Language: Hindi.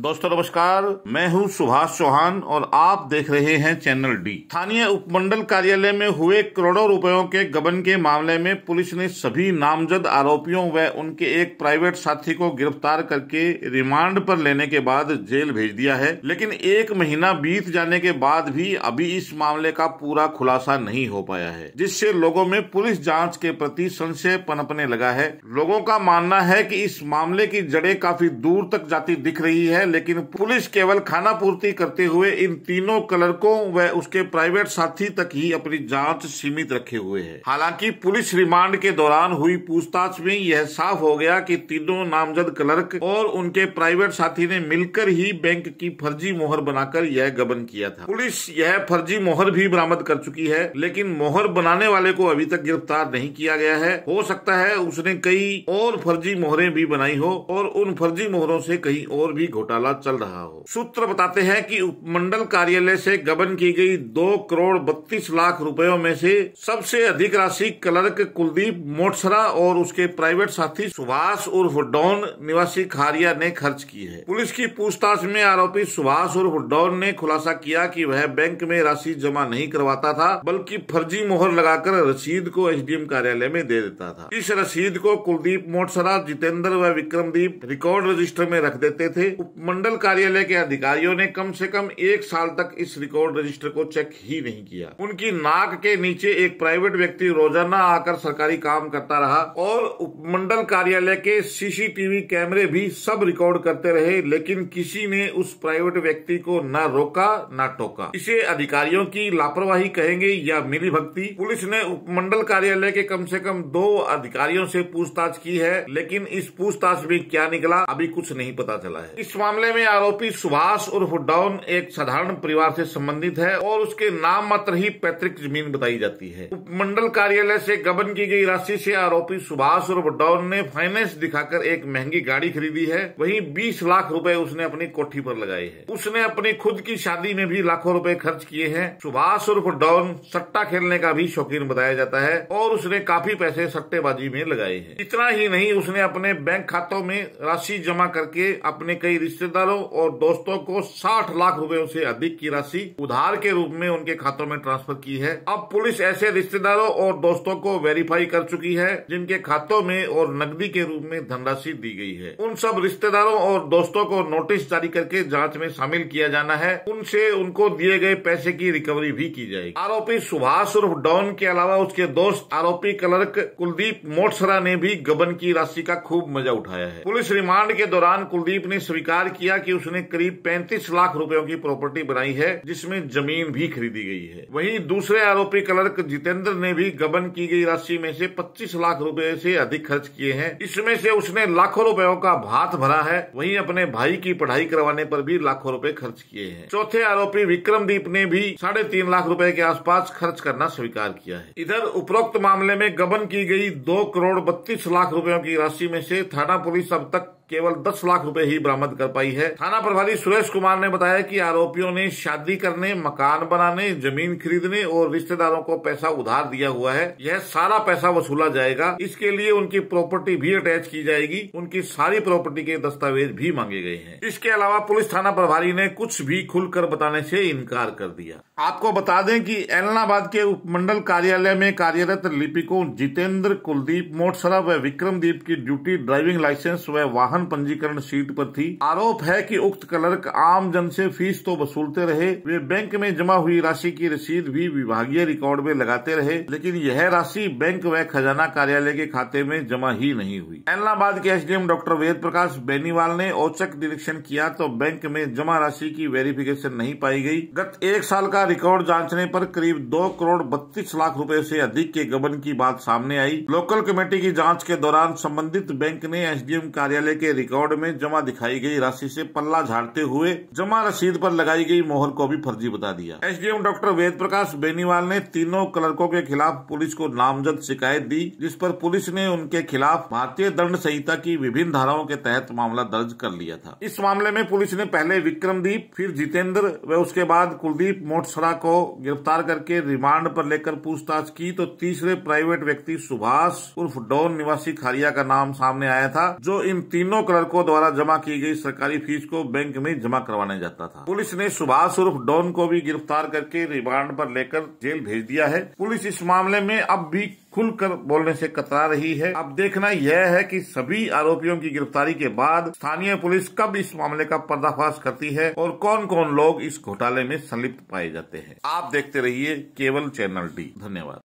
दोस्तों नमस्कार, मैं हूं सुभाष चौहान और आप देख रहे हैं चैनल डी। स्थानीय उपमंडल कार्यालय में हुए करोड़ों रुपयों के गबन के मामले में पुलिस ने सभी नामजद आरोपियों व उनके एक प्राइवेट साथी को गिरफ्तार करके रिमांड पर लेने के बाद जेल भेज दिया है। लेकिन एक महीना बीत जाने के बाद भी अभी इस मामले का पूरा खुलासा नहीं हो पाया है, जिससे लोगों में पुलिस जांच के प्रति संशय पनपने लगा है। लोगों का मानना है कि इस मामले की जड़ें काफी दूर तक जाती दिख रही है, लेकिन पुलिस केवल खाना पूर्ति करते हुए इन तीनों क्लर्कों व उसके प्राइवेट साथी तक ही अपनी जांच सीमित रखे हुए है। हालांकि पुलिस रिमांड के दौरान हुई पूछताछ में यह साफ हो गया कि तीनों नामजद क्लर्क और उनके प्राइवेट साथी ने मिलकर ही बैंक की फर्जी मोहर बनाकर यह गबन किया था। पुलिस यह फर्जी मोहर भी बरामद कर चुकी है, लेकिन मोहर बनाने वाले को अभी तक गिरफ्तार नहीं किया गया है। हो सकता है उसने कई और फर्जी मोहरें भी बनाई हो और उन फर्जी मोहरों से कहीं और भी घोटाला चल रहा हो। सूत्र बताते हैं कि उपमंडल कार्यालय से गबन की गई 2 करोड़ 32 लाख रुपयों में से सबसे अधिक राशि क्लर्क कुलदीप मोटसरा और उसके प्राइवेट साथी सुभाष उर्फ डॉन निवासी खारिया ने खर्च की है। पुलिस की पूछताछ में आरोपी सुभाष उर्फ डॉन ने खुलासा किया कि वह बैंक में राशि जमा नहीं करवाता था, बल्कि फर्जी मोहर लगाकर रसीद को एसडीएम कार्यालय में दे देता था। इस रसीद को कुलदीप मोटसरा, जितेंद्र व विक्रमदीप रिकॉर्ड रजिस्टर में रख देते थे। उपमंडल कार्यालय के अधिकारियों ने कम से कम 1 साल तक इस रिकॉर्ड रजिस्टर को चेक ही नहीं किया। उनकी नाक के नीचे एक प्राइवेट व्यक्ति रोजाना आकर सरकारी काम करता रहा और उपमंडल कार्यालय के सीसीटीवी कैमरे भी सब रिकॉर्ड करते रहे, लेकिन किसी ने उस प्राइवेट व्यक्ति को न रोका न टोका। इसे अधिकारियों की लापरवाही कहेंगे या मिली भक्ति। पुलिस ने उपमंडल कार्यालय के कम से कम 2 अधिकारियों से पूछताछ की है, लेकिन इस पूछताछ में क्या निकला अभी कुछ नहीं पता चला है। इस मामले में आरोपी सुभाष उर्फ डॉन एक साधारण परिवार से संबंधित है और उसके नाम मात्र ही पैतृक जमीन बताई जाती है। उपमंडल कार्यालय से गबन की गई राशि से आरोपी सुभाष उर्फ डॉन ने फाइनेंस दिखाकर एक महंगी गाड़ी खरीदी है। वहीं 20 लाख रुपए उसने अपनी कोठी पर लगाए हैं। उसने अपनी खुद की शादी में भी लाखों रुपए खर्च किए हैं। सुभाष उर्फ डॉन सट्टा खेलने का भी शौकीन बताया जाता है और उसने काफी पैसे सट्टेबाजी में लगाए हैं। इतना ही नहीं, उसने अपने बैंक खातों में राशि जमा करके अपने कई रिश्तेदारों और दोस्तों को 60 लाख रुपयों से अधिक की राशि उधार के रूप में उनके खातों में ट्रांसफर की है। अब पुलिस ऐसे रिश्तेदारों और दोस्तों को वेरीफाई कर चुकी है जिनके खातों में और नकदी के रूप में धनराशि दी गई है। उन सब रिश्तेदारों और दोस्तों को नोटिस जारी करके जांच में शामिल किया जाना है। उनसे उनको दिए गए पैसे की रिकवरी भी की जाएगी। आरोपी सुभाष उर्फ डॉन के अलावा उसके दोस्त आरोपी क्लर्क कुलदीप मोटसरा ने भी गबन की राशि का खूब मजा उठाया है। पुलिस रिमांड के दौरान कुलदीप ने स्वीकार किया कि उसने करीब 35 लाख रुपयों की प्रॉपर्टी बनाई है, जिसमें जमीन भी खरीदी गई है। वहीं दूसरे आरोपी क्लर्क जितेंद्र ने भी गबन की गई राशि में से 25 लाख रुपए से अधिक खर्च किए हैं। इसमें से उसने लाखों रुपयों का भात भरा है। वहीं अपने भाई की पढ़ाई करवाने पर भी लाखों रुपए खर्च किए हैं। चौथे आरोपी विक्रमदीप ने भी 3.5 लाख रुपए के आसपास खर्च करना स्वीकार किया है। इधर उपरोक्त मामले में गबन की गई 2 करोड़ 32 लाख रुपयों की राशि में से थाना पुलिस अब तक केवल 10 लाख रुपए ही बरामद कर पाई है। थाना प्रभारी सुरेश कुमार ने बताया कि आरोपियों ने शादी करने, मकान बनाने, जमीन खरीदने और रिश्तेदारों को पैसा उधार दिया हुआ है। यह सारा पैसा वसूला जाएगा। इसके लिए उनकी प्रॉपर्टी भी अटैच की जाएगी। उनकी सारी प्रॉपर्टी के दस्तावेज भी मांगे गए हैं। इसके अलावा पुलिस थाना प्रभारी ने कुछ भी खुलकर बताने से इनकार कर दिया। आपको बता दें कि ऐलनाबाद के उपमंडल कार्यालय में कार्यरत लिपिकों जितेंद्र, कुलदीप मोटसरा व विक्रमदीप की ड्यूटी ड्राइविंग लाइसेंस व वाहन पंजीकरण शीट पर थी। आरोप है कि उक्त क्लर्क आम जन से फीस तो वसूलते रहे, वे बैंक में जमा हुई राशि की रसीद भी विभागीय रिकॉर्ड में लगाते रहे, लेकिन यह राशि बैंक व खजाना कार्यालय के खाते में जमा ही नहीं हुई। ऐलनाबाद के एसडीएम डॉक्टर वेद प्रकाश बेनीवाल ने औचक निरीक्षण किया तो बैंक में जमा राशि की वेरिफिकेशन नहीं पाई गई। गत 1 साल का रिकॉर्ड जांचने पर करीब 2 करोड़ 32 लाख रुपए से अधिक के गबन की बात सामने आई। लोकल कमेटी की जांच के दौरान संबंधित बैंक ने एसडीएम कार्यालय के रिकॉर्ड में जमा दिखाई गई राशि से पल्ला झाड़ते हुए जमा रसीद पर लगाई गई मोहर को भी फर्जी बता दिया। एसडीएम डॉक्टर वेद प्रकाश बेनीवाल ने तीनों क्लर्कों के खिलाफ पुलिस को नामजद शिकायत दी, जिस पर पुलिस ने उनके खिलाफ भारतीय दंड संहिता की विभिन्न धाराओं के तहत मामला दर्ज कर लिया था। इस मामले में पुलिस ने पहले विक्रमदीप, फिर जितेंद्र व उसके बाद कुलदीप मोटसरा को गिरफ्तार करके रिमांड पर लेकर पूछताछ की तो तीसरे प्राइवेट व्यक्ति सुभाष उर्फ डॉन निवासी खारिया का नाम सामने आया था, जो इन तीनों तीनों क्लर्कों द्वारा जमा की गई सरकारी फीस को बैंक में जमा करवाने जाता था। पुलिस ने सुभाष उर्फ डॉन को भी गिरफ्तार करके रिमांड पर लेकर जेल भेज दिया है। पुलिस इस मामले में अब भी खुलकर बोलने से कतरा रही है। अब देखना यह है कि सभी आरोपियों की गिरफ्तारी के बाद स्थानीय पुलिस कब इस मामले का पर्दाफाश करती है और कौन कौन लोग इस घोटाले में संलिप्त पाए जाते हैं। आप देखते रहिए केवल चैनल डी। धन्यवाद।